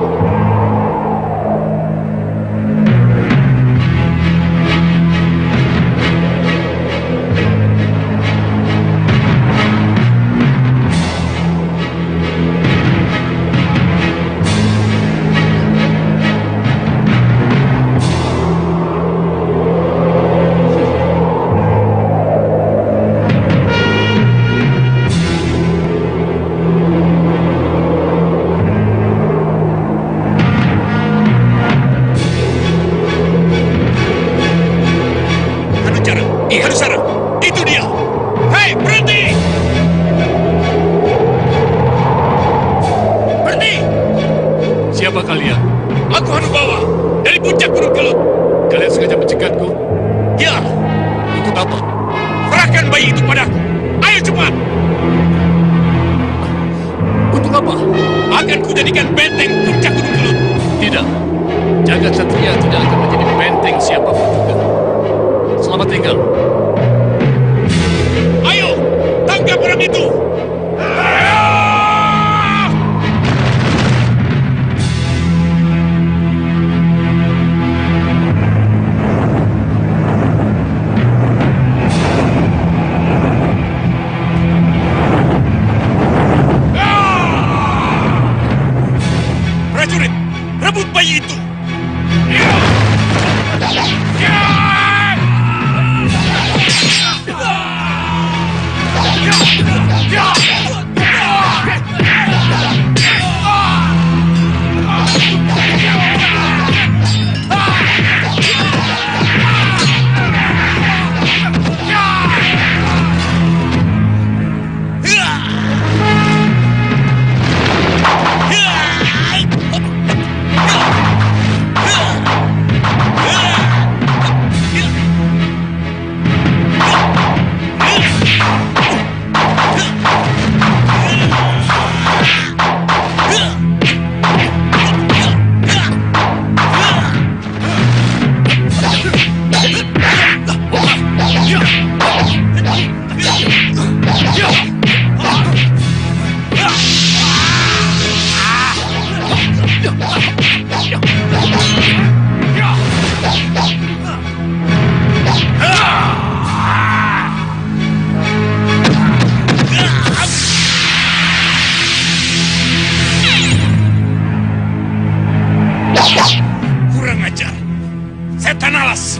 setan alas!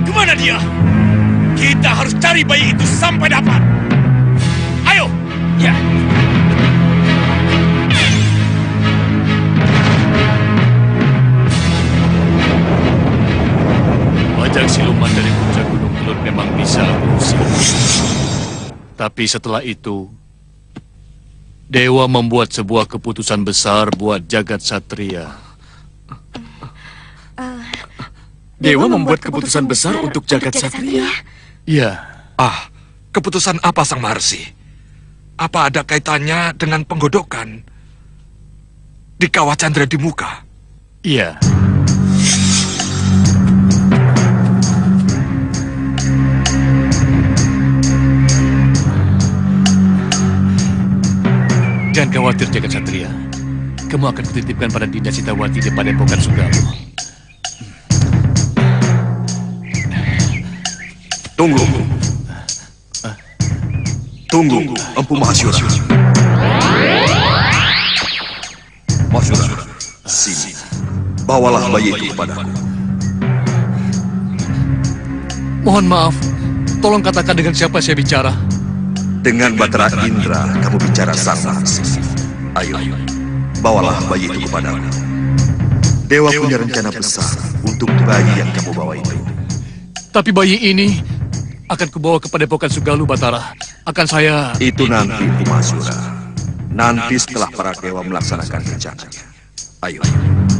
Kemana dia? Kita harus cari bayi itu sampai dapat. Ayo! Ya. Bajak siluman dari puncak Gunung Kelut memang bisa berusaha. Tapi setelah itu, Dewa membuat sebuah keputusan besar buat jagat satria. Dewa membuat keputusan besar untuk jagat satria. Iya. Keputusan apa, Sang Maharsi? Apa ada kaitannya dengan penggodokan di Kawah Candra di muka? Iya. Jangan khawatir, jagat satria. Kamu akan kutitipkan pada Dinda Sitawati di Padepokan Sugalo. Tunggu, Empu Mahasura. Mahasura, sini. Bawalah bayi itu kepadaku. Mohon maaf, tolong katakan dengan siapa saya bicara. Dengan Batara Indra, kamu bicara Sang Maharsi. Ayo, bawalah bayi itu kepadaku. Dewa punya rencana besar untuk bayi yang kamu bawa itu. Tapi bayi ini akan kubawa ke Padepokan Sugalu, Batara. Akan saya... Itu nanti, Empu Mahasura. Nanti setelah para dewa melaksanakan rencananya. Ayo,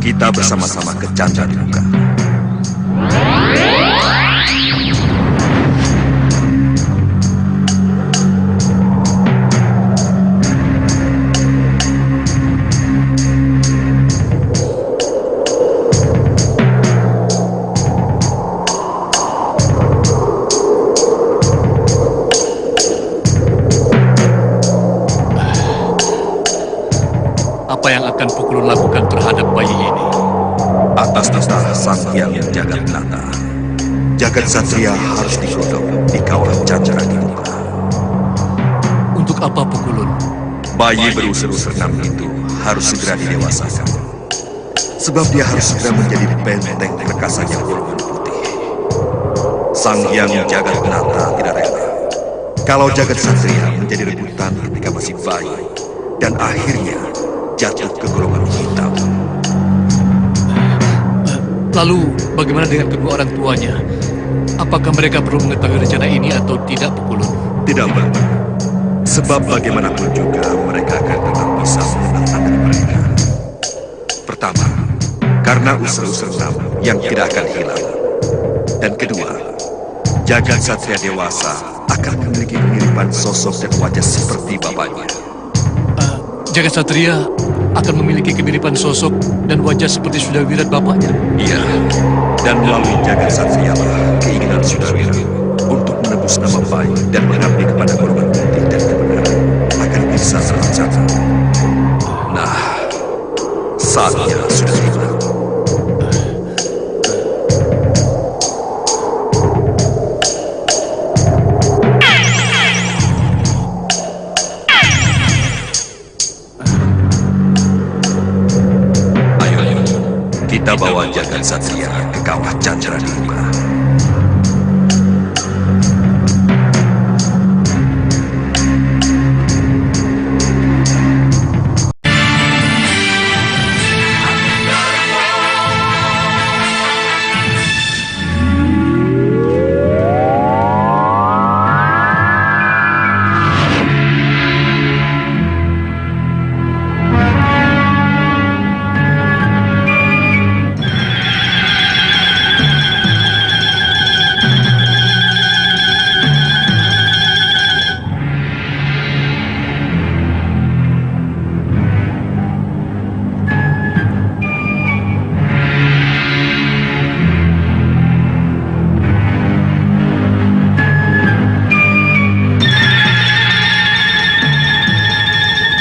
kita bersama-sama ke Candra di muka. Apa yang akan Pukulun lakukan terhadap bayi ini? Atas dasar Sang Hyang Jagatnata, jagat satria harus digodok di Kawah Candra di muka. Untuk apa, Pukulun? Bayi berusur-usur 6 itu harus segera didewasakan. Sebab dia harus segera menjadi benteng perkasa yang berwarna putih. Sang Hyang Jagatnata tidak rela kalau jagat satria menjadi rebutan ketika masih bayi dan akhirnya jatuh ke golongan hitam. Lalu, bagaimana dengan kedua orang tuanya? Apakah mereka perlu mengetahui rencana ini atau tidak, Pukulun? Tidak perlu. Sebab bagaimanapun juga mereka akan tetap bisa menentang dari mereka. Pertama, karena unsur-unsur nama yang tidak akan hilang. Dan kedua, jagat satria dewasa akan memiliki kemiripan sosok dan wajah seperti bapaknya. Jagat satria akan memiliki kemiripan sosok dan wajah seperti Sudawirat bapaknya. Iya, dan melalui jagat satria lah keinginan Sudawira untuk menebus nama baik dan mengabdi kepada golongan putih dan kebenaran akan bisa terlaksana. Nah, saatnya sudah tiba. Kita bawa jagat satria ke Kawah Candra di muka.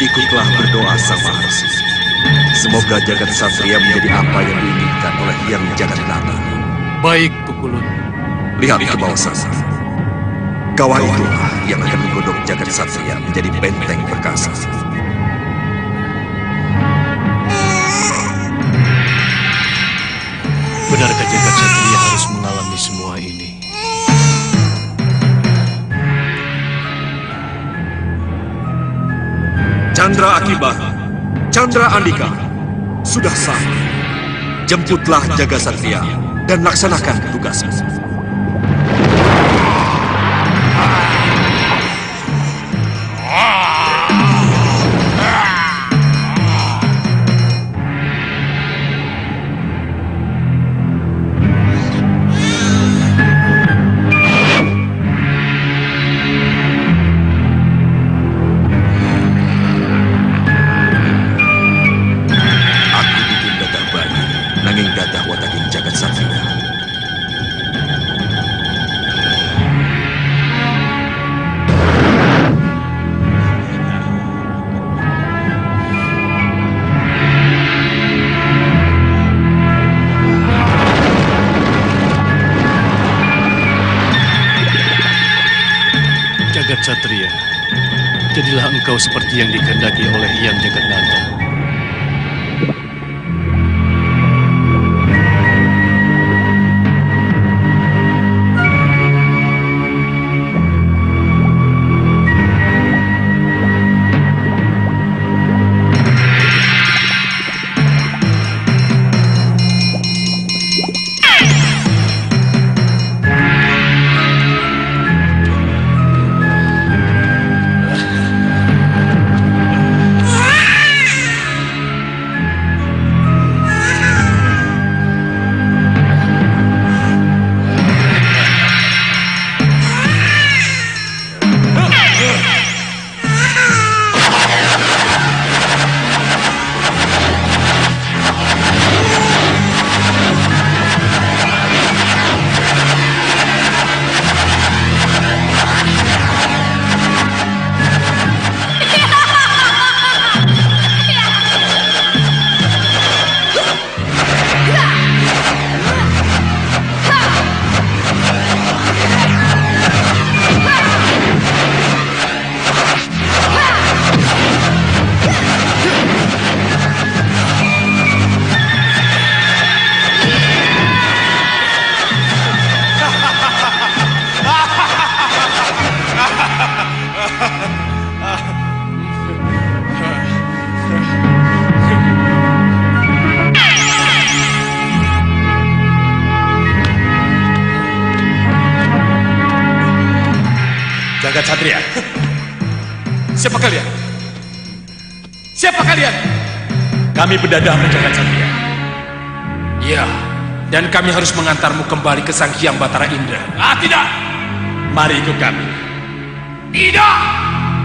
Ikutlah berdoa Sang Maharsi. Semoga jagat satria menjadi apa yang diinginkan oleh Hyang Jagatnata. Baik, Pukulun. Lihat ke bawah sana. Kawah itulah yang akan menggodok jagat satria menjadi benteng perkasa. Benarkah jagat satria harus Chandra Akibat, Chandra Andika, sudah sah. Jemputlah Jaga Satria dan laksanakan tugasmu. Satria, jadilah engkau seperti yang dikehendaki oleh Hyang Jagatnata. Jagat Satria. Siapa kalian? Siapa kalian? Kami Bidadari Jagat Satria. Ya, dan kami harus mengantarmu kembali ke Sang Hyang Batara Indra. Ah, tidak. Mari ikut kami. Tidak.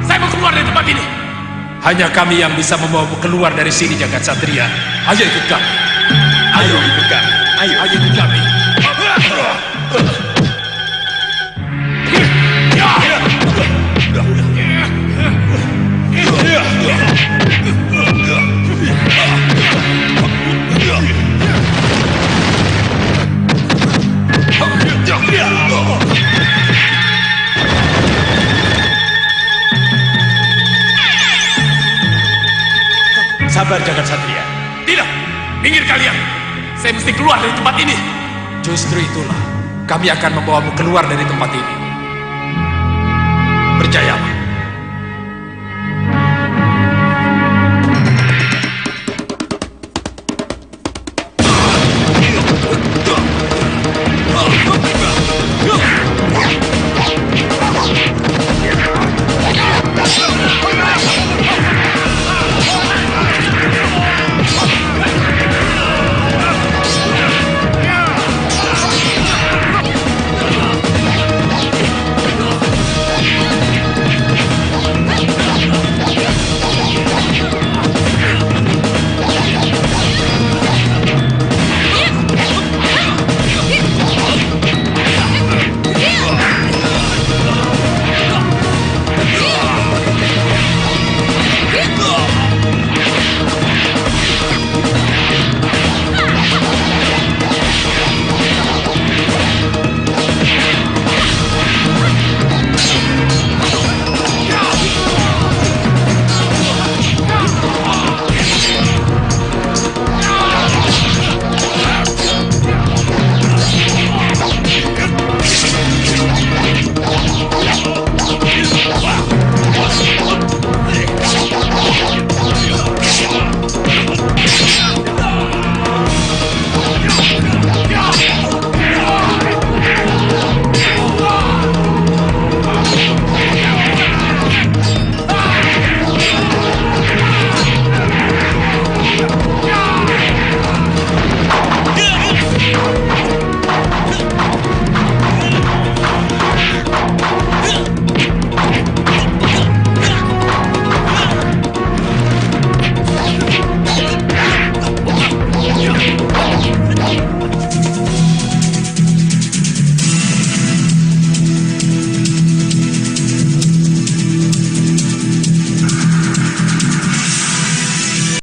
Saya mau keluar dari tempat ini. Hanya kami yang bisa membawamu keluar dari sini, Jagat Satria. Ayo ikut kami. Ayo ikut kami. Ayo ikut kami. Sabar Jagat Satria. Tidak, minggir kalian. Saya mesti keluar dari tempat ini. Justru itulah, kami akan membawamu keluar dari tempat ini. Percayalah.